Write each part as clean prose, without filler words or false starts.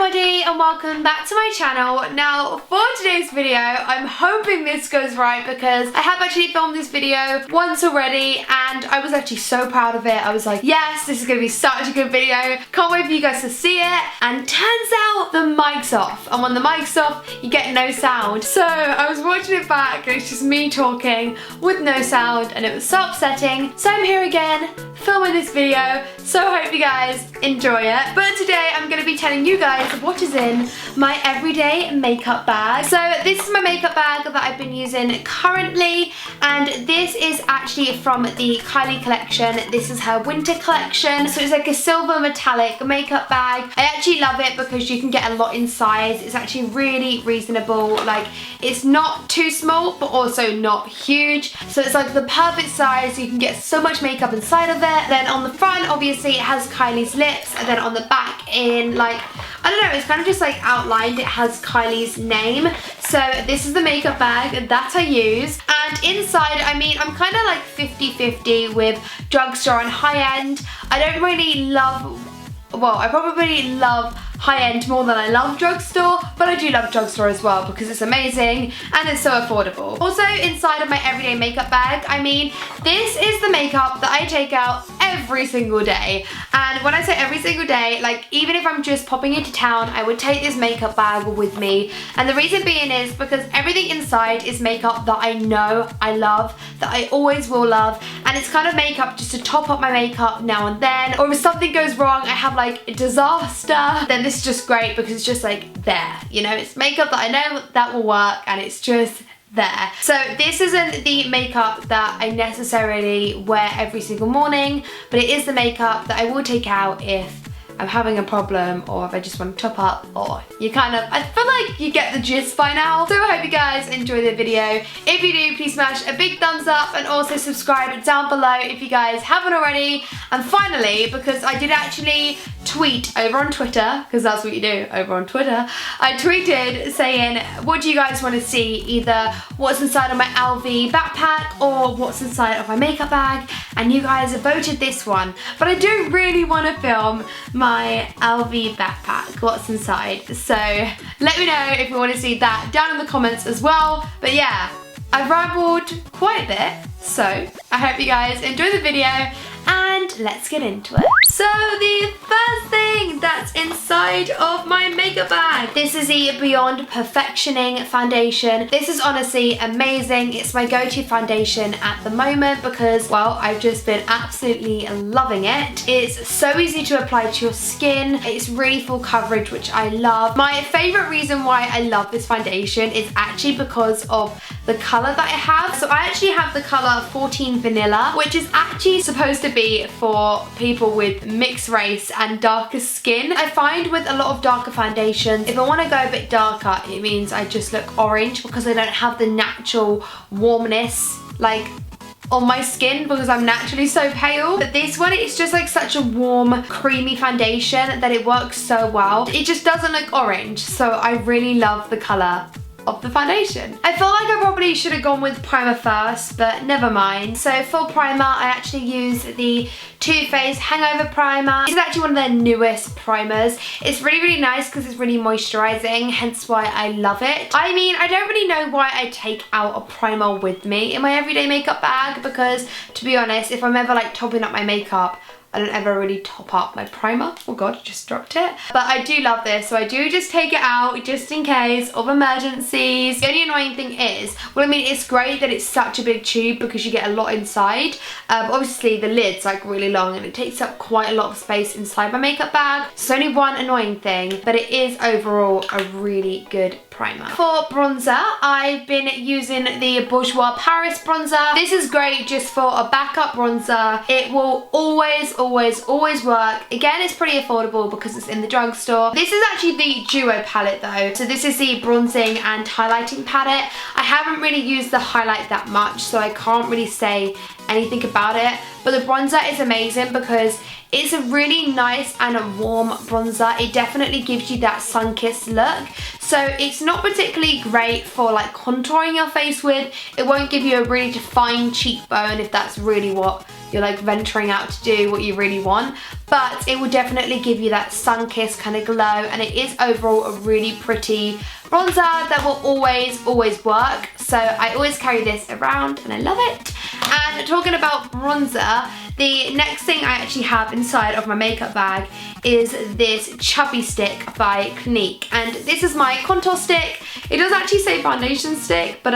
everybody and welcome back to my channel. Now for today's video, I'm hoping this goes right because I have actually filmed this video once already and I was actually so proud of it. I was like, yes, this is going to be such a good video. Can't wait for you guys to see it. And turns out the mic's off, and when the mic's off, you get no sound. So I was watching it back and it's just me talking with no sound and it was so upsetting. So I'm here again filming this video, so I hope you guys enjoy it. But today I'm going to be telling you guys what is in my everyday makeup bag. So this is my makeup bag that I've been using currently, and this is actually from the Kylie collection. This is her winter collection, so it's like a silver metallic makeup bag. I actually love it because you can get a lot in size. It's actually really reasonable, like it's not too small but also not huge, so it's like the perfect size. You can get so much makeup inside of it. Then on the front obviously it has Kylie's lips, and then on the back in like, I don't know, it's kind of just like outlined, it has Kylie's name. So this is the makeup bag that I use, and inside, I mean, I'm kind of like 50-50 with drugstore and high-end. I don't really love, well, I probably love high-end more than I love drugstore, but I do love drugstore as well because it's amazing and it's so affordable. Also inside of my everyday makeup bag, I mean, this is the makeup that I take out every single day. And when I say every single day, like even if I'm just popping into town, I would take this makeup bag with me. And the reason being is because everything inside is makeup that I know I love, that I always will love, and it's kind of makeup just to top up my makeup now and then, or if something goes wrong, I have like a disaster, then this is just great because it's just like there, you know, it's makeup that I know that will work and it's just there. So this isn't the makeup that I necessarily wear every single morning, but it is the makeup that I will take out if I'm having a problem or if I just want to top up, or you kind of, I feel like you get the gist by now. So I hope you guys enjoy the video. If you do, please smash a big thumbs up and also subscribe down below if you guys haven't already. And finally, because I did actually tweet over on Twitter, because that's what you do over on Twitter, I tweeted saying, what do you guys want to see? Either what's inside of my LV backpack or what's inside of my makeup bag, and you guys have voted this one. But I do really want to film my LV backpack, what's inside, so let me know if you want to see that down in the comments as well. But yeah, I've rambled quite a bit, so I hope you guys enjoy the video and let's get into it. So the first thing that's inside of my makeup bag, this is the Beyond Perfectioning foundation. This is honestly amazing. It's my go-to foundation at the moment because, well, I've just been absolutely loving it. It's so easy to apply to your skin. It's really full coverage, which I love. My favorite reason why I love this foundation is actually because of the color that I have. So I actually have the color 14 Vanilla, which is actually supposed to be for people with mixed race and darker skin. I find with a lot of darker foundations, if I want to go a bit darker, it means I just look orange because I don't have the natural warmness like on my skin because I'm naturally so pale. But this one, it's just like such a warm, creamy foundation that it works so well. It just doesn't look orange, so I really love the color of the foundation. I feel like I probably should have gone with primer first, but never mind. So for primer, I actually use the Too Faced Hangover Primer. This is actually one of their newest primers. It's really, really nice because it's really moisturizing, hence why I love it. I mean, I don't really know why I take out a primer with me in my everyday makeup bag because, to be honest, if I'm ever like topping up my makeup, I don't ever really top up my primer. Oh god, I just dropped it. But I do love this, so I do just take it out just in case of emergencies. The only annoying thing is, well, I mean, it's great that it's such a big tube because you get a lot inside. But obviously the lid's like really long and it takes up quite a lot of space inside my makeup bag. It's only one annoying thing, but it is overall a really good primer. For bronzer, I've been using the Bourjois Paris bronzer. This is great just for a backup bronzer. It will always work. Again, it's pretty affordable because it's in the drugstore. This is actually the duo palette though. So this is the bronzing and highlighting palette. I haven't really used the highlight that much, so I can't really say anything about it. But the bronzer is amazing because it's a really nice and a warm bronzer. It definitely gives you that sun-kissed look. So it's not particularly great for like contouring your face with. It won't give you a really defined cheekbone if that's really what you're like venturing out to do what you really want, but it will definitely give you that sun-kissed kind of glow, and it is overall a really pretty bronzer that will always work. So I always carry this around and I love it. And talking about bronzer, the next thing I actually have inside of my makeup bag is this chubby stick by Clinique, and this is my contour stick. It does actually say foundation stick, but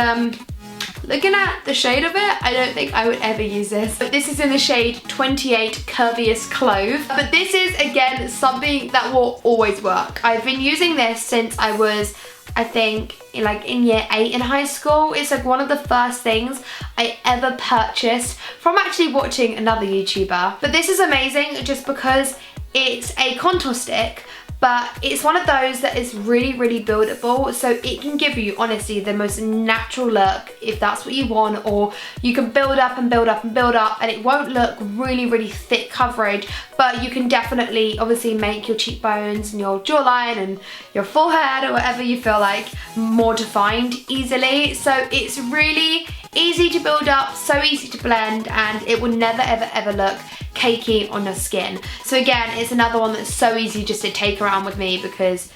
looking at the shade of it, I don't think I would ever use this. But this is in the shade 28 Curvious Clove. But this is, again, something that will always work. I've been using this since I was, I think, in year 8 in high school. It's like one of the first things I ever purchased from actually watching another YouTuber. But this is amazing just because it's a contour stick, but it's one of those that is really buildable, so it can give you honestly the most natural look if that's what you want, or you can build up and build up and build up, and it won't look really thick coverage, but you can definitely obviously make your cheekbones and your jawline and your forehead or whatever you feel like more defined easily. So it's really easy to build up, so easy to blend, and it will never ever look cakey on your skin. So again, it's another one that's so easy just to take around with me because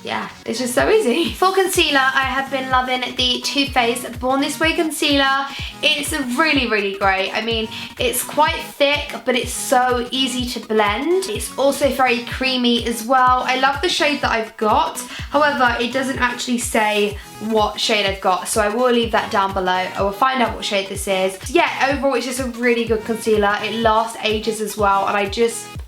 yeah, it's just so easy. For concealer, I have been loving the Too Faced Born This Way concealer. It's really great. I mean, it's quite thick, but it's so easy to blend. It's also very creamy as well. I love the shade that I've got. However, it doesn't actually say what shade I've got, so I will leave that down below. I will find out what shade this is. So yeah, overall, it's just a really good concealer. It lasts ages as well, and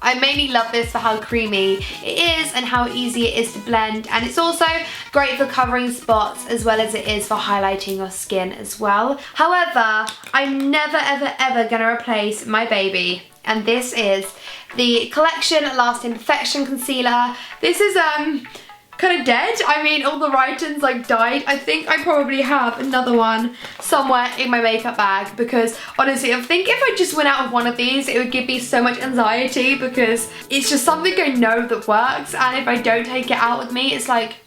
I mainly love this for how creamy it is and how easy it is to blend, and it's also great for covering spots as well as it is for highlighting your skin as well. However, I'm never ever gonna replace my baby, and this is the Collection Lasting Perfection Concealer. This is kind of dead. I mean, all the writings like died. I think I probably have another one somewhere in my makeup bag, because honestly I think if I just went out of one of these it would give me so much anxiety, because it's just something I know that works, and if I don't take it out with me it's like,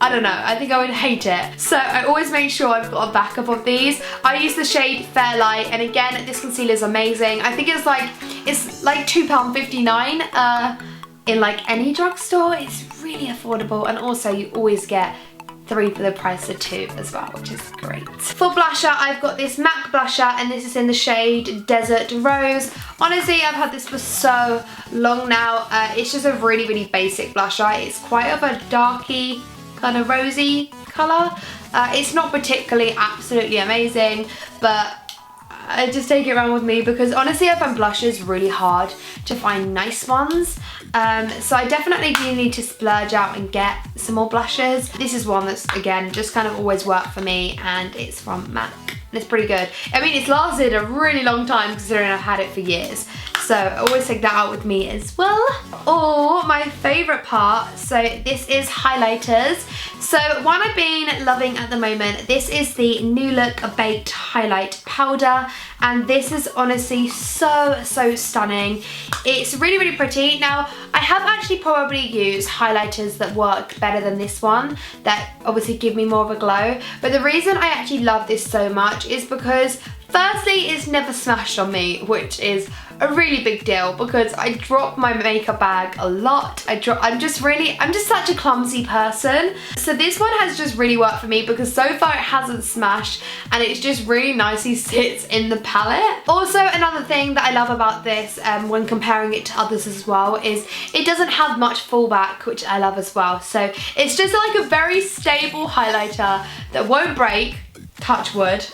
I don't know, I think I would hate it. So I always make sure I've got a backup of these. I use the shade Fairlight, and again, this concealer is amazing. I think it's like £2.59 in like any drugstore. It's really affordable, and also you always get 3 for the price of 2 as well, which is great. For blusher, I've got this MAC blusher, and this is in the shade Desert Rose. Honestly, I've had this for so long now. It's just a really basic blusher. It's quite of a darky, kind of rosy colour. It's not particularly absolutely amazing, but I just take it around with me because honestly I find blushes really hard to find nice ones. So I definitely do need to splurge out and get some more blushes. This is one that's, again, just kind of always worked for me, and it's from MAC. And it's pretty good. I mean, it's lasted a really long time considering I've had it for years. So I always take that out with me as well. Or my favourite part, so this is highlighters. So one I've been loving at the moment, this is the New Look Baked Highlight Powder, and this is honestly so stunning. It's really pretty. Now, I have actually probably used highlighters that work better than this one, that obviously give me more of a glow, but the reason I actually love this so much is because firstly, it's never smashed on me, which is a really big deal because I drop my makeup bag a lot. I'm just such a clumsy person. So this one has just really worked for me because so far it hasn't smashed, and it just really nicely sits in the palette. Also, another thing that I love about this when comparing it to others as well is it doesn't have much fallback, which I love as well. So it's just like a very stable highlighter that won't break, touch wood.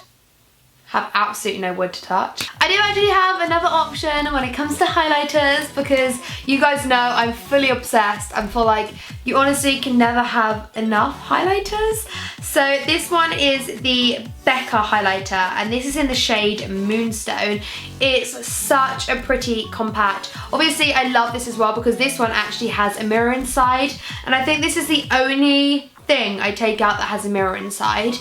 Have absolutely no wood to touch. I do actually have another option when it comes to highlighters because you guys know I'm fully obsessed. I feel like you honestly can never have enough highlighters. So this one is the Becca highlighter, and this is in the shade Moonstone. It's such a pretty compact. Obviously I love this as well because this one actually has a mirror inside, and I think this is the only thing I take out that has a mirror inside.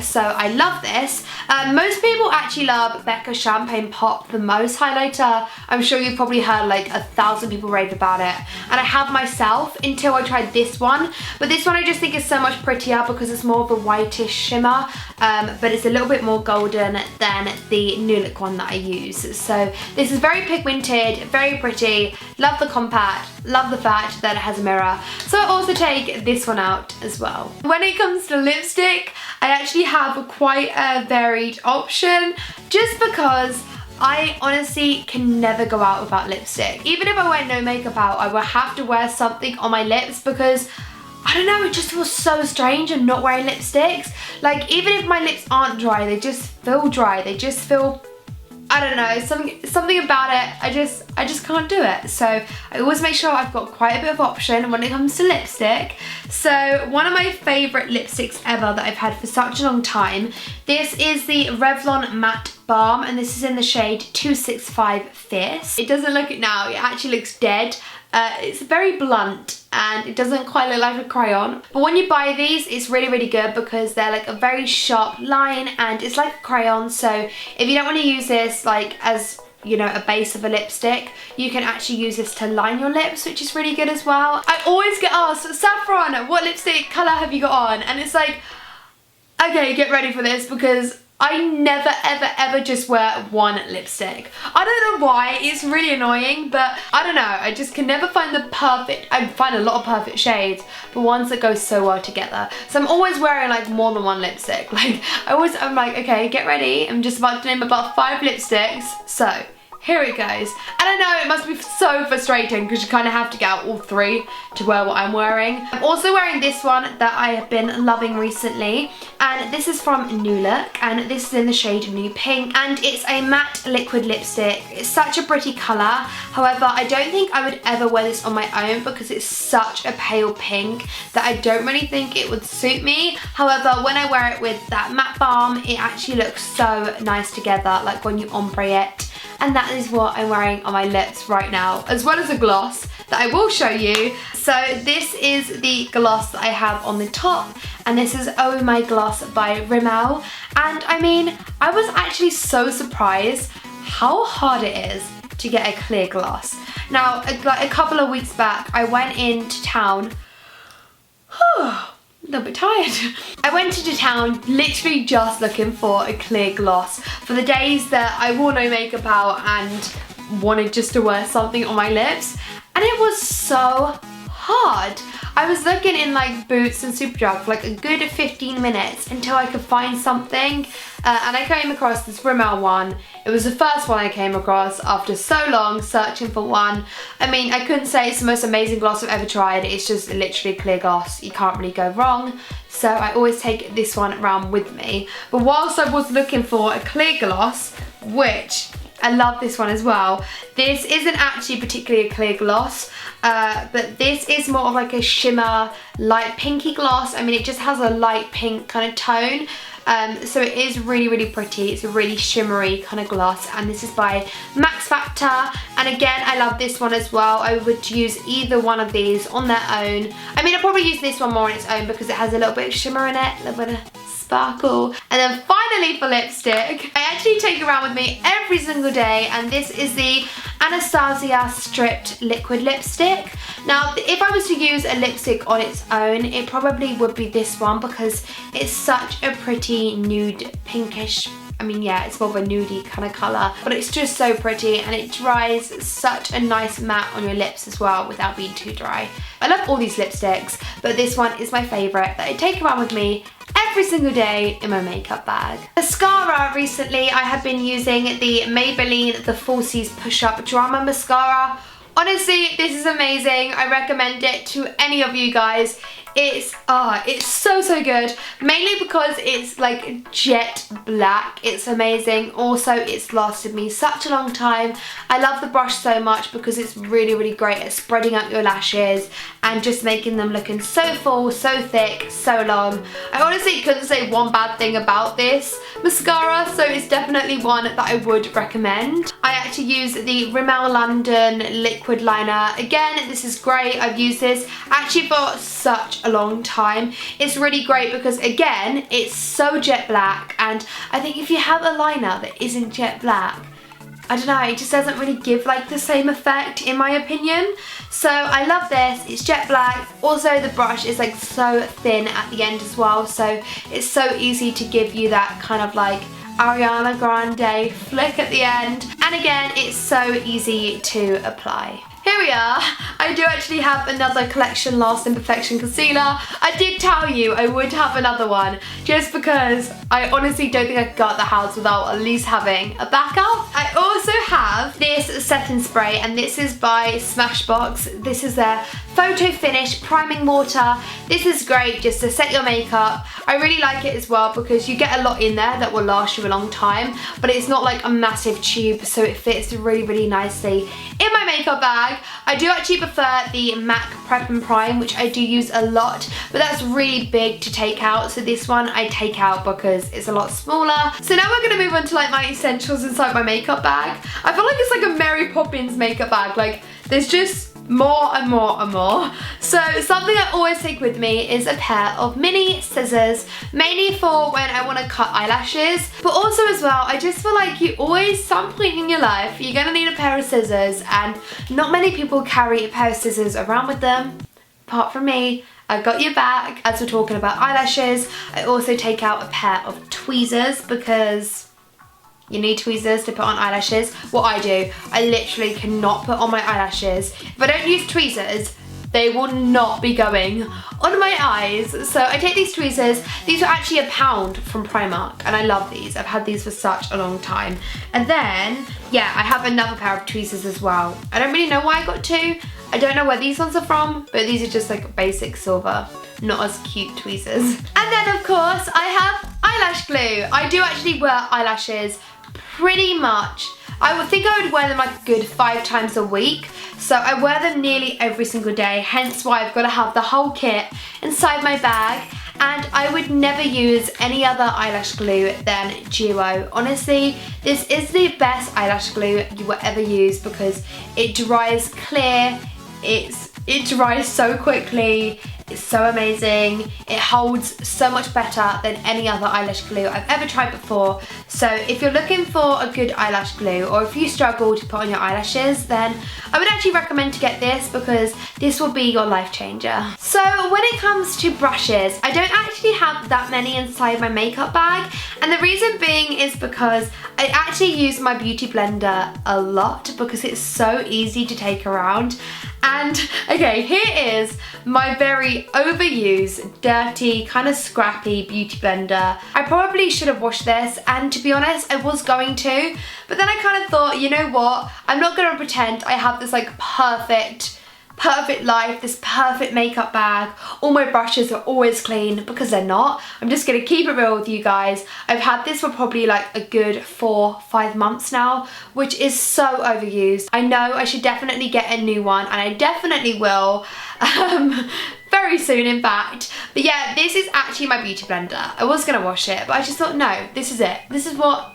So I love this. Most people actually love Becca Champagne Pop the most highlighter. I'm sure you've probably heard like 1,000 people rave about it. And I have myself until I tried this one. But this one I just think is so much prettier because it's more of a whitish shimmer. But it's a little bit more golden than the New Look one that I use. So this is very pigmented, very pretty. Love the compact, love the fact that it has a mirror. So I also take this one out as well. When it comes to lipstick, I actually have quite a varied option just because I honestly can never go out without lipstick. Even if I wear no makeup out, I will have to wear something on my lips because I don't know, it just feels so strange I'm not wearing lipsticks. Like, even if my lips aren't dry, they just feel dry. They just feel, I don't know, something about it, I just can't do it. So I always make sure I've got quite a bit of option when it comes to lipstick. So one of my favourite lipsticks ever that I've had for such a long time, this is the Revlon Matte Balm, and this is in the shade 265 Fierce. It doesn't look it now, it actually looks dead. It's very blunt and it doesn't quite look like a crayon. But when you buy these, it's really, really good because they're like a very sharp line and it's like a crayon. So if you don't want to use this like as, you know, a base of a lipstick, you can actually use this to line your lips, which is really good as well. I always get asked, Saffron, what lipstick colour have you got on? And it's like, okay, get ready for this because I never ever just wear one lipstick. I don't know why, it's really annoying, but I don't know, I just can never find the perfect, I find a lot of perfect shades, but ones that go so well together. So I'm always wearing like more than one lipstick. Like I'm like, okay, get ready, I'm just about to name about 5 lipsticks, so here it goes. And I know it must be so frustrating because you kind of have to get out all 3 to wear what I'm wearing. I'm also wearing this one that I have been loving recently, and this is from New Look, and this is in the shade New Pink, and it's a matte liquid lipstick. It's such a pretty colour. However, I don't think I would ever wear this on my own because it's such a pale pink that I don't really think it would suit me. However, when I wear it with that matte balm, it actually looks so nice together, like when you ombre it. And that is what I'm wearing on my lips right now, as well as a gloss that I will show you. So this is the gloss that I have on the top, and this is Oh My Gloss by Rimmel. And I mean, I was actually so surprised how hard it is to get a clear gloss. Now, like a couple of weeks back, I went into town, a little bit tired. I went into town literally just looking for a clear gloss for the days that I wore no makeup out and wanted just to wear something on my lips, and it was so hard. I was looking in like Boots and Superdrug for like a good 15 minutes until I could find something, and I came across this Rimmel one. It was the first one I came across after so long searching for one. I mean, I couldn't say it's the most amazing gloss I've ever tried. It's just literally clear gloss. You can't really go wrong. So I always take this one around with me. But whilst I was looking for a clear gloss, which I love this one as well, this isn't actually particularly a clear gloss, but this is more of like a shimmer light pinky gloss. I mean, it just has a light pink kind of tone. So it is really, really pretty. It's a really shimmery kind of gloss, and this is by Max Factor. And again, I love this one as well. I would use either one of these on their own. I mean, I'll probably use this one more on its own because it has a little bit of shimmer in it, a little bit of sparkle. And then finally for lipstick, I actually take it around with me every single day, and this is the Anastasia Stripped Liquid Lipstick. Now, if I was to use a lipstick on its own, it probably would be this one because it's such a pretty nude pinkish, I mean, yeah, it's more of a nudie kind of colour, but it's just so pretty and it dries such a nice matte on your lips as well without being too dry. I love all these lipsticks, but this one is my favourite that I take around with me every single day in my makeup bag. Mascara, recently I have been using the Maybelline The Falsies Push Up Drama Mascara. Honestly, this is amazing. I recommend it to any of you guys. It's so good, mainly because it's like jet black. It's amazing. Also, it's lasted me such a long time. I love the brush so much because it's really, really great at spreading out your lashes and just making them looking so full, so thick, so long. I honestly couldn't say one bad thing about this mascara, so it's definitely one that I would recommend. I actually use the Rimmel London liquid liner. Again, this is great. I've used this actually for such a long time. It's really great because, again, it's so jet black, and I think if you have a liner that isn't jet black, I don't know, it just doesn't really give like the same effect in my opinion. So I love this. It's jet black. Also the brush is like so thin at the end as well, so it's so easy to give you that kind of like Ariana Grande flick at the end. And again, it's so easy to apply. Here we are. I do actually have another Collection Last Imperfection concealer. I did tell you I would have another one just because I honestly don't think I could go out the house without at least having a backup. I also have this setting spray, and this is by Smashbox. This is their Photo Finish Priming Water. This is great just to set your makeup. I really like it as well because you get a lot in there that will last you a long time, but it's not like a massive tube, so it fits really, really nicely in my makeup bag. I do actually prefer the MAC Prep and Prime, which I do use a lot, but that's really big to take out, so this one I take out because it's a lot smaller. So now we're going to move on to like my essentials inside my makeup bag. I feel like it's like a Mary Poppins makeup bag, like there's just more and more and more. So something I always take with me is a pair of mini scissors, mainly for when I want to cut eyelashes, but also as well, I just feel like you always, some point in your life, you're gonna need a pair of scissors, and not many people carry a pair of scissors around with them, apart from me. I've got your back. As we're talking about eyelashes, I also take out a pair of tweezers because you need tweezers to put on eyelashes. What I do, I literally cannot put on my eyelashes. If I don't use tweezers, they will not be going on my eyes. So I take these tweezers. These are actually £1 from Primark, and I love these. I've had these for such a long time. And then, yeah, I have another pair of tweezers as well. I don't really know why I got two. I don't know where these ones are from, but these are just like basic silver, not as cute tweezers. And then of course, I have eyelash glue. I do actually wear eyelashes pretty much. I would think I would wear them like a good 5 times a week. So I wear them nearly every single day, hence why I've got to have the whole kit inside my bag. And I would never use any other eyelash glue than Duo. Honestly, this is the best eyelash glue you will ever use because it dries clear, it dries so quickly. It's so amazing. It holds so much better than any other eyelash glue I've ever tried before. So if you're looking for a good eyelash glue, or if you struggle to put on your eyelashes, then I would actually recommend to get this because this will be your life changer. So when it comes to brushes, I don't actually have that many inside my makeup bag, and the reason being is because I actually use my beauty blender a lot because it's so easy to take around. And okay, here is my very overused, dirty, kind of scrappy beauty blender. I probably should have washed this, and to be honest, I was going to, but then I kind of thought, you know what, I'm not going to pretend I have this like perfect life, this perfect makeup bag. All my brushes are always clean, because they're not. I'm just gonna keep it real with you guys. I've had this for probably like a good 4-5 months now, which is so overused. I know I should definitely get a new one, and I definitely will very soon in fact. But yeah, this is actually my beauty blender. I was gonna wash it, but I just thought, no, this is it. This is what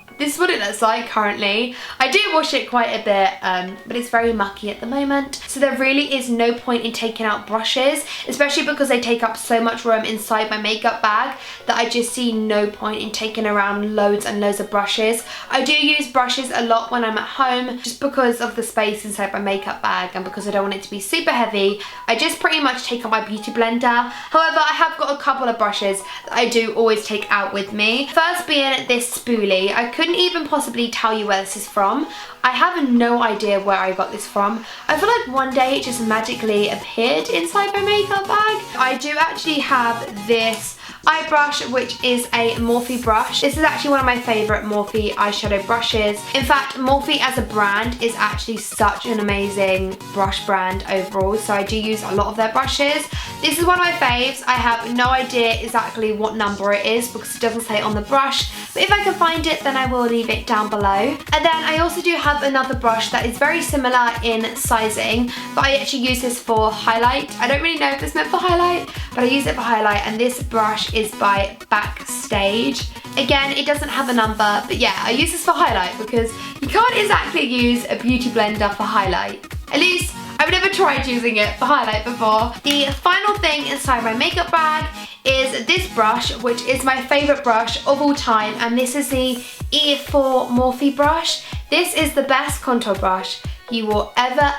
it looks like currently. I do wash it quite a bit, but it's very mucky at the moment. So there really is no point in taking out brushes, especially because they take up so much room inside my makeup bag that I just see no point in taking around loads and loads of brushes. I do use brushes a lot when I'm at home, just because of the space inside my makeup bag and because I don't want it to be super heavy. I just pretty much take out my beauty blender. However, I have got a couple of brushes that I do always take out with me. First being this spoolie. I couldn't even possibly tell you where this is from. I have no idea where I got this from. I feel like one day it just magically appeared inside my makeup bag. I do actually have this eye brush, which is a Morphe brush. This is actually one of my favourite Morphe eyeshadow brushes. In fact, Morphe as a brand is actually such an amazing brush brand overall, so I do use a lot of their brushes. This is one of my faves. I have no idea exactly what number it is because it doesn't say on the brush, but if I can find it, then I will leave it down below. And then I also do have another brush that is very similar in sizing, but I actually use this for highlight. I don't really know if it's meant for highlight, but I use it for highlight, and this brush is by Backstage. Again, it doesn't have a number, but yeah, I use this for highlight because you can't exactly use a beauty blender for highlight. At least I've never tried using it for highlight before. The final thing inside my makeup bag is this brush, which is my favourite brush of all time, and this is the E4 Morphe brush. This is the best contour brush you will ever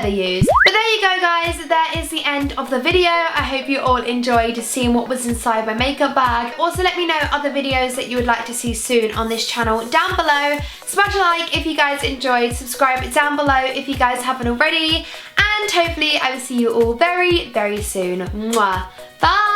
use. But there you go, guys, that is the end of the video. I hope you all enjoyed seeing what was inside my makeup bag. Also, let me know other videos that you would like to see soon on this channel down below. Smash a like if you guys enjoyed, subscribe down below if you guys haven't already, and hopefully I will see you all very soon. Mwah. Bye!